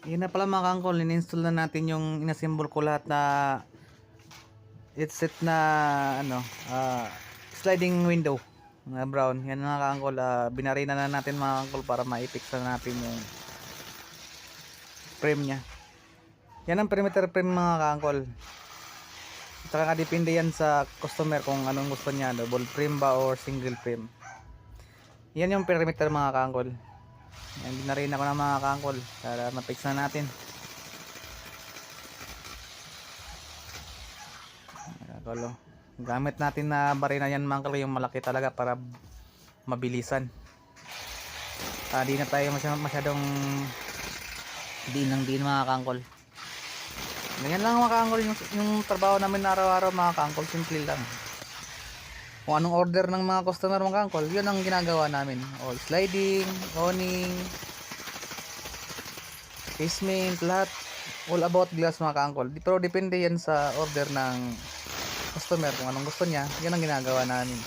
Yun na pala mga kangkol, in-install na natin yung inassemble ko lahat na headset na ano, sliding window na brown. Yan mga kangkol, binarina na natin mga kangkol para ma-fix na natin yung frame nya. Yan ang perimeter frame mga kangkol. Saka kadepende yan sa customer kung anong gusto niya, double frame ba or single frame. Yan yung perimeter mga kangkol. Yan, binarina ko na mga kangkol para ma-fix na natin. Kangkol, gamit natin na barina yan mga kangkol, yung malaki talaga para mabilisan. Di na tayo masyadong diin mga kangkol. Ganyan lang mga kangkol yung trabaho namin araw-araw mga kangkol, simple lang. Kung anong order ng mga customer mga kangkol, yun ang ginagawa namin. O sliding, awning, casement, lahat, all about glass mga kangkol. Pero depende yan sa order ng customer, kung anong gusto niya, yun ang ginagawa namin.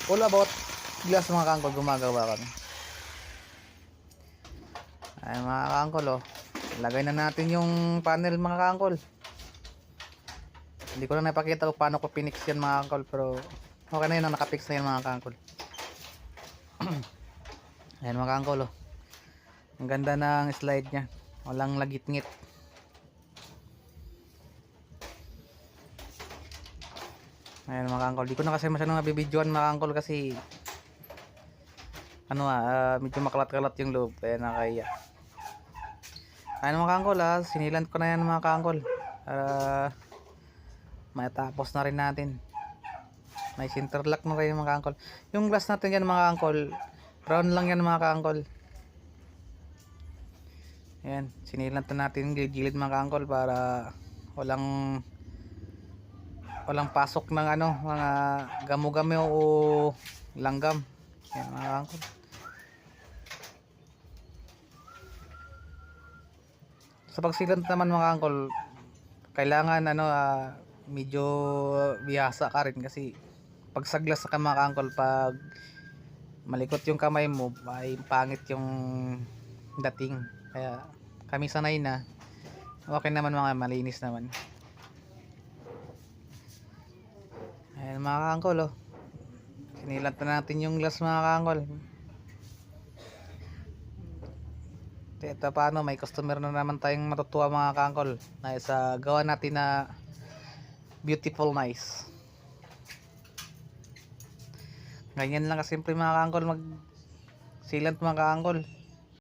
All about glass mga kangkol, gumagawa kami. Ay mga kangkol, lagay na natin yung panel mga kangkol. Hindi ko na napakita kung paano ko pinix yan mga kangkol, pero okay na yun, nakapix na yan mga kangkol. Ayan mga kangkol, ang ganda ng slide nya, walang lagit-ngit. Ayan mga kangkol, di ko na kasi masyadong nabibidyoan mga kangkol kasi ano medyo makalat-kalat yung loob, kaya nakaya. Ayan mga kangkol, sinilant ko na yan mga kangkol para matapos na rin natin. May interlock na rin mga kangkol. Yung glass natin yan mga kangkol, brown lang yan mga kangkol. Ayan, sinilant na natin gilid mga kangkol para walang pasok ng ano, mga gamo-gamo o langgam. Ayan mga kangkol. Sa pagsilant naman mga kangkol, kailangan ano, medyo bihasa ka rin kasi pag saglas ka mga kangkol, pag malikot yung kamay mo ay pangit yung dating. Kaya kami sanay na, okay naman mga malinis naman. Ayan mga kangkol, sinilat na natin yung glass mga kangkol. Ito paano, may customer na naman tayong matutuwa mga kangkol na sa gawa natin na beautiful nice. Ganyan lang kasimple mga kangkol mag silant mga kangkol.